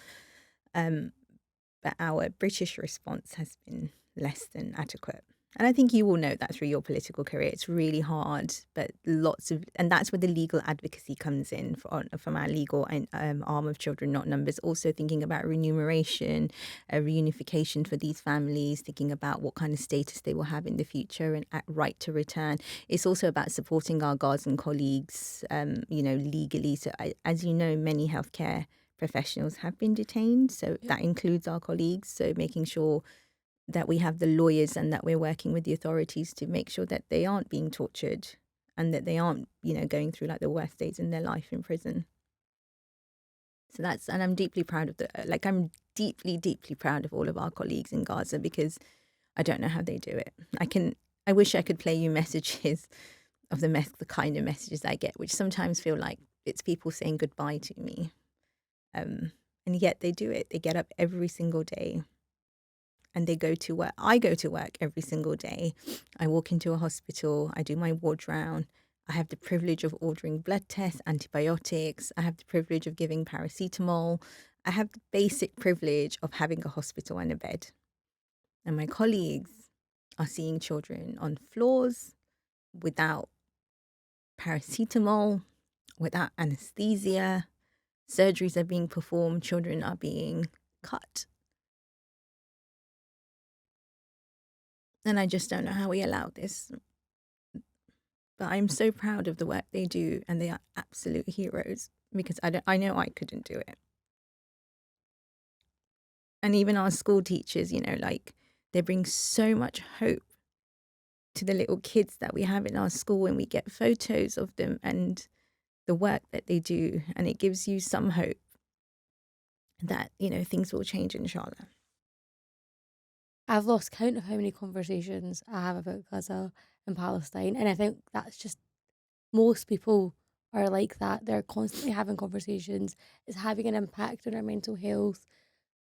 But our British response has been less than adequate. And I think you will know that through your political career. It's really hard, but and that's where the legal advocacy comes in from our legal arm of Children Not Numbers. Also thinking about remuneration, reunification for these families, thinking about what kind of status they will have in the future and right to return. It's also about supporting our Gazan colleagues, legally. So as you know, many healthcare professionals have been detained. So that includes our colleagues. So making sure that we have the lawyers and that we're working with the authorities to make sure that they aren't being tortured and that they aren't, going through like the worst days in their life in prison. So and I'm deeply proud of I'm deeply, deeply proud of all of our colleagues in Gaza, because I don't know how they do it. I wish I could play you messages of the kind of messages I get, which sometimes feel like it's people saying goodbye to me. And yet they do it. They get up every single day. And they go to work. I go to work every single day. I walk into a hospital. I do my ward round. I have the privilege of ordering blood tests, antibiotics. I have the privilege of giving paracetamol. I have the basic privilege of having a hospital and a bed. And my colleagues are seeing children on floors without paracetamol, without anesthesia. Surgeries are being performed. Children are being cut. And I just don't know how we allowed this. But I'm so proud of the work they do, and they are absolute heroes, because I know I couldn't do it. And even our school teachers, they bring so much hope to the little kids that we have in our school when we get photos of them and the work that they do. And it gives you some hope that, things will change, inshallah. I've lost count of how many conversations I have about Gaza and Palestine, and I think that's just most people are like that. They're constantly having conversations. It's having an impact on our mental health.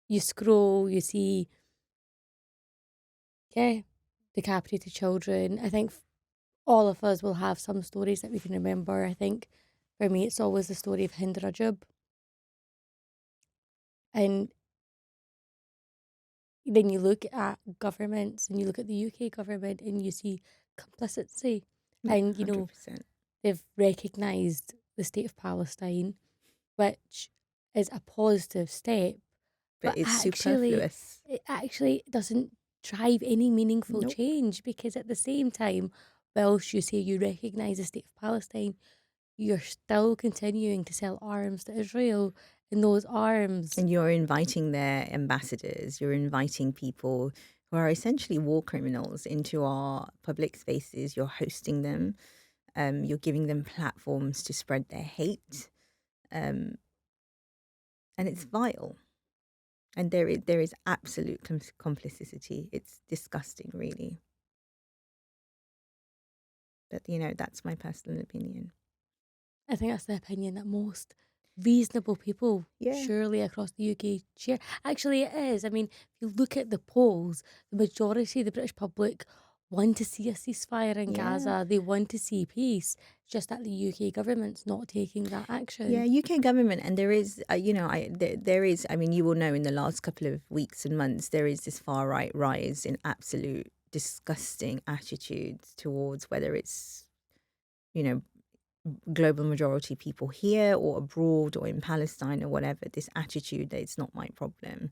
You scroll, you see, decapitated children. I think all of us will have some stories that we can remember. I think for me, it's always the story of Hind Rajab. And then you look at governments and you look at the UK government and you see complicity. Yeah, And, 100%. they've recognised the state of Palestine, which is a positive step, But but it's actually, superfluous. it actually doesn't drive any meaningful Nope. change, because at the same time, whilst you say you recognise the state of Palestine, you're still continuing to sell arms to Israel, and those arms. And you're inviting their ambassadors, you're inviting people who are essentially war criminals into our public spaces, you're hosting them, you're giving them platforms to spread their hate. And it's vile. And there is absolute complicity. It's disgusting, really. But, that's my personal opinion. I think that's the opinion that most reasonable people, Yeah. surely across the UK, share. Actually, it is. I mean, if you look at the polls, the majority of the British public want to see a ceasefire in Yeah. Gaza. They want to see peace. It's just that the UK government's not taking that action. Yeah, UK government, and there is, there is, I mean, you will know in the last couple of weeks and months, there is this far right rise in absolute disgusting attitudes towards whether it's, global majority people here or abroad or in Palestine or whatever, this attitude that it's not my problem.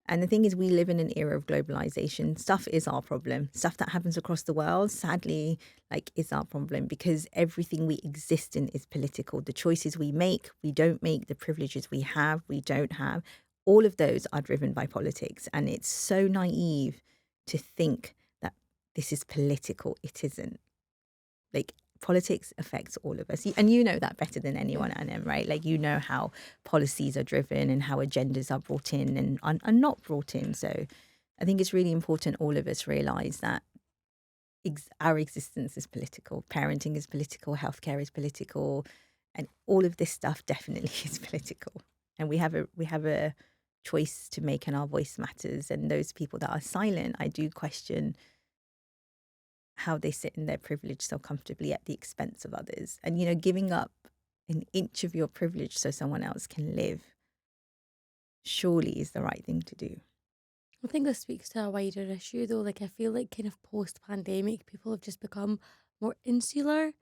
And the thing is, we live in an era of globalization. Stuff is our problem. Stuff that happens across the world, sadly, is our problem, because everything we exist in is political. The choices we don't make, the privileges we have, we don't have, all of those are driven by politics. And it's so naive to think that this is political. It isn't. Politics affects all of us. And you know that better than anyone, Annem, right? How policies are driven and how agendas are brought in and are not brought in. So I think it's really important all of us realise that our existence is political. Parenting is political. Healthcare is political. And all of this stuff definitely is political. And we have a choice to make, and our voice matters. And those people that are silent, I do question how they sit in their privilege so comfortably at the expense of others. And, giving up an inch of your privilege so someone else can live surely is the right thing to do. I think this speaks to a wider issue, though. I feel like kind of post-pandemic, people have just become more insular,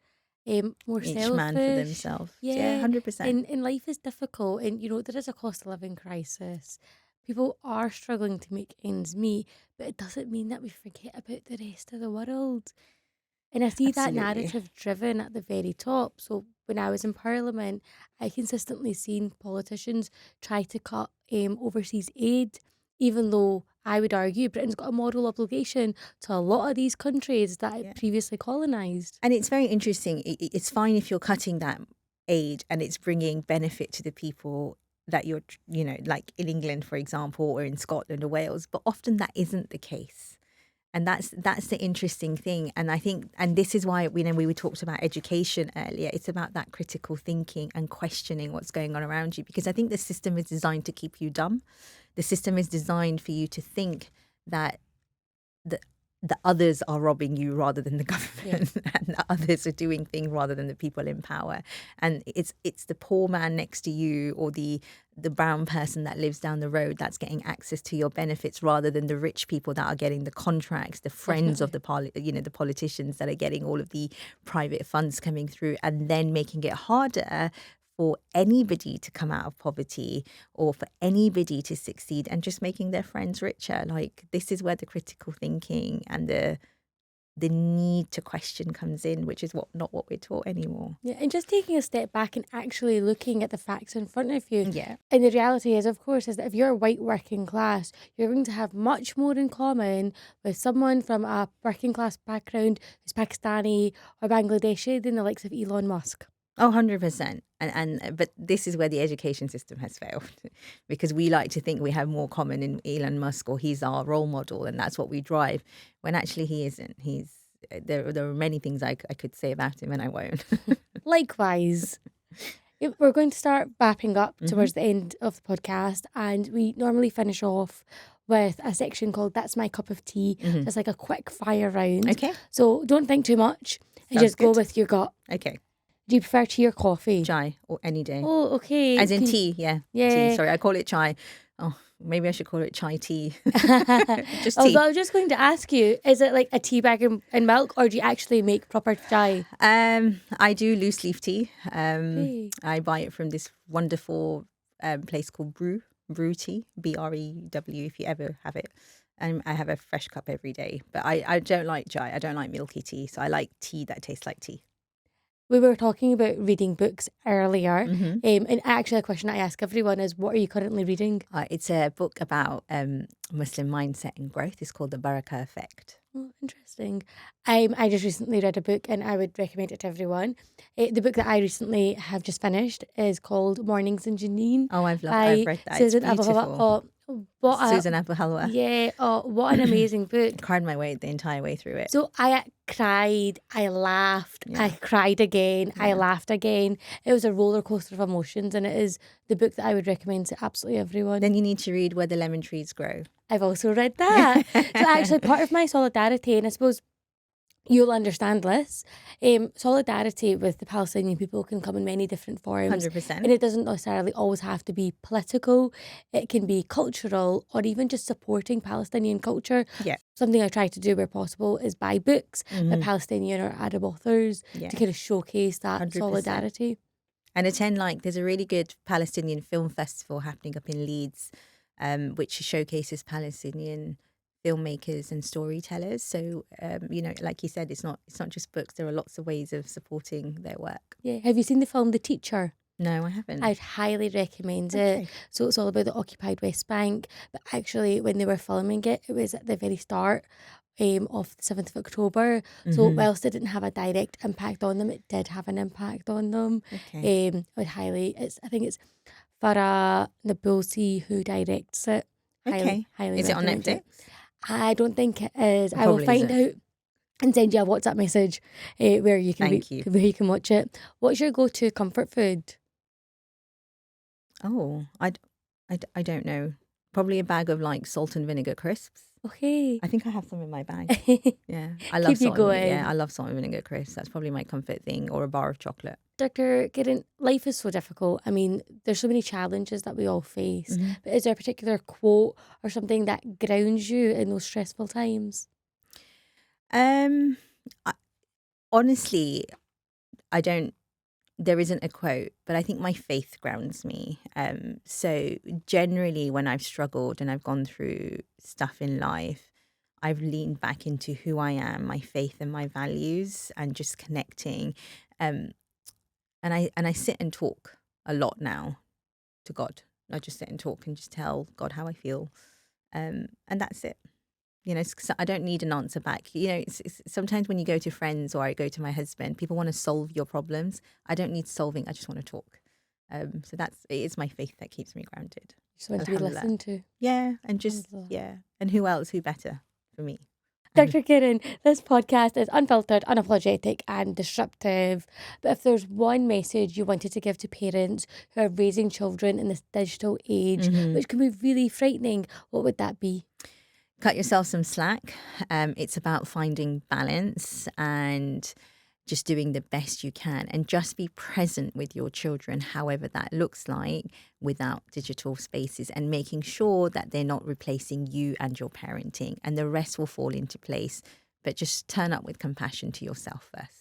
more Each selfish. man for themselves. Yeah, 100%. And life is difficult, and there is a cost of living crisis. People are struggling to make ends meet, but it doesn't mean that we forget about the rest of the world. And I see that Absolutely. narrative driven at the very top. So when I was in Parliament, I consistently seen politicians try to cut overseas aid, even though I would argue Britain's got a moral obligation to a lot of these countries that it previously colonised. And it's very interesting. It's fine if you're cutting that aid and it's bringing benefit to the people that you're, like in England, for example, or in Scotland or Wales, but often that isn't the case. And that's the interesting thing. And I think, and this is why we talked about education earlier. It's about that critical thinking and questioning what's going on around you, because I think the system is designed to keep you dumb. The system is designed for you to think that the others are robbing you rather than the government, and the others are doing things rather than the people in power. And it's the poor man next to you or the brown person that lives down the road that's getting access to your benefits, rather than the rich people that are getting the contracts, the friends of the politicians that are getting all of the private funds coming through, and then making it harder for anybody to come out of poverty or for anybody to succeed, and just making their friends richer. This is where the critical thinking and the need to question comes in, which is not what we're taught anymore. Yeah, and just taking a step back and actually looking at the facts in front of you. Yeah. And the reality is, of course, is that if you're a white working class, you're going to have much more in common with someone from a working class background who's Pakistani or Bangladeshi than the likes of Elon Musk. Oh, 100%. But this is where the education system has failed, because we like to think we have more common in Elon Musk, or he's our role model and that's what we drive, when actually he isn't. There are many things I could say about him, and I won't. Likewise. We're going to start wrapping up towards the end of the podcast, and we normally finish off with a section called That's My Cup of Tea. Just like a quick fire round. Okay. So don't think too much and Sounds just go good. with your gut. Okay. Do you prefer tea or coffee? Chai, or any day. Oh, okay. As in tea, yeah. Yeah. Tea. Sorry, I call it chai. Oh, maybe I should call it chai tea. Just Oh, tea. but I was just going to ask you, is it like a tea bag and milk, or do you actually make proper chai? I do loose leaf tea. Okay. I buy it from this wonderful place called Brew Tea, BREW, if you ever have it. And I have a fresh cup every day. But I don't like chai. I don't like milky tea. So I like tea that tastes like tea. We were talking about reading books earlier, Mm-hmm. and actually a question I ask everyone is, what are you currently reading? It's a book about Muslim mindset and growth. It's called The Baraka Effect. Oh, interesting. I just recently read a book and I would recommend it to everyone. The book that I recently have just finished is called Mornings in Janine Oh, I've by read that. Susan It's beautiful. Susan Abu Halwa. Yeah, oh, what an amazing book. I cried my way the entire way through it. So I cried, I laughed, I Yeah. cried again, I Yeah. laughed again. It was a roller coaster of emotions, and it is the book that I would recommend to absolutely everyone. Then you need to read Where the Lemon Trees Grow. I've also read that. So actually part of my solidarity, and I suppose you'll understand this, solidarity with the Palestinian people can come in many different forms. 100%. And it doesn't necessarily always have to be political. It can be cultural, or even just supporting Palestinian culture. Yeah. Something I try to do where possible is buy books by Mhm. Palestinian or Arab authors Yeah. to kind of showcase that 100%. solidarity. And attend, there's a really good Palestinian film festival happening up in Leeds, which showcases Palestinian filmmakers and storytellers. So, like you said, it's not just books. There are lots of ways of supporting their work. Yeah. Have you seen the film The Teacher? No, I haven't. I'd highly recommend it. Okay. So it's all about the occupied West Bank. But actually, when they were filming it, it was at the very start of the 7th of October. So Mhm. whilst it didn't have a direct impact on them, it did have an impact on them. Okay. I think it's Farah Nabulsi who directs it. Okay. Highly Is it on recommend Netflix? I don't think it is. It I will probably find isn't. out and send you a WhatsApp message where you can Thank you. where you can watch it. What's your go-to comfort food? Oh, I don't know. Probably a bag of salt and vinegar crisps. Okay. I think I have some in my bag. Yeah, I Keep love you salt. And going. yeah, I love salt and vinegar crisps. That's probably my comfort thing, or a bar of chocolate. Dr. Kiran, life is so difficult. I mean, there's so many challenges that we all face. Mhm. But is there a particular quote or something that grounds you in those stressful times? I, honestly, I don't. There isn't a quote, but I think my faith grounds me. So generally, when I've struggled and I've gone through stuff in life, I've leaned back into who I am, my faith and my values, and just connecting. And I sit and talk a lot now to God. I just sit and talk and just tell God how I feel, and that's it. I don't need an answer back. It's sometimes when you go to friends or I go to my husband, people want to solve your problems. I don't need solving. I just want to talk. So it's my faith that keeps me grounded. Just want to be Alhamdulillah. listened to. Yeah, and just Alhamdulillah. and who else? Who better for me? Dr. Kiran, this podcast is unfiltered, unapologetic, and disruptive. But if there's one message you wanted to give to parents who are raising children in this digital age, Mhm. which can be really frightening, what would that be? Cut yourself some slack. It's about finding balance and just doing the best you can, and just be present with your children, however that looks like, without digital spaces, and making sure that they're not replacing you and your parenting, and the rest will fall into place. But just turn up with compassion to yourself first.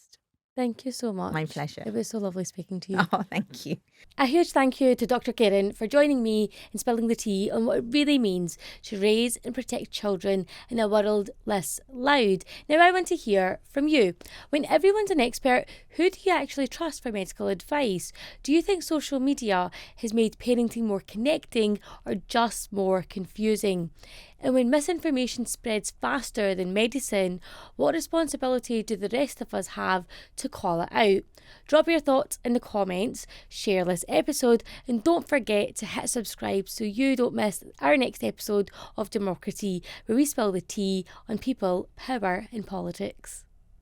Thank you so much. My pleasure. It was so lovely speaking to you. Oh, thank you. A huge thank you to Dr. Kiran for joining me in spilling the tea on what it really means to raise and protect children in a world less loud. Now, I want to hear from you. When everyone's an expert, who do you actually trust for medical advice? Do you think social media has made parenting more connecting or just more confusing? And when misinformation spreads faster than medicine, what responsibility do the rest of us have to call it out? Drop your thoughts in the comments, share this episode, and don't forget to hit subscribe so you don't miss our next episode of DemocraTEA, where we spill the tea on people, power, and politics.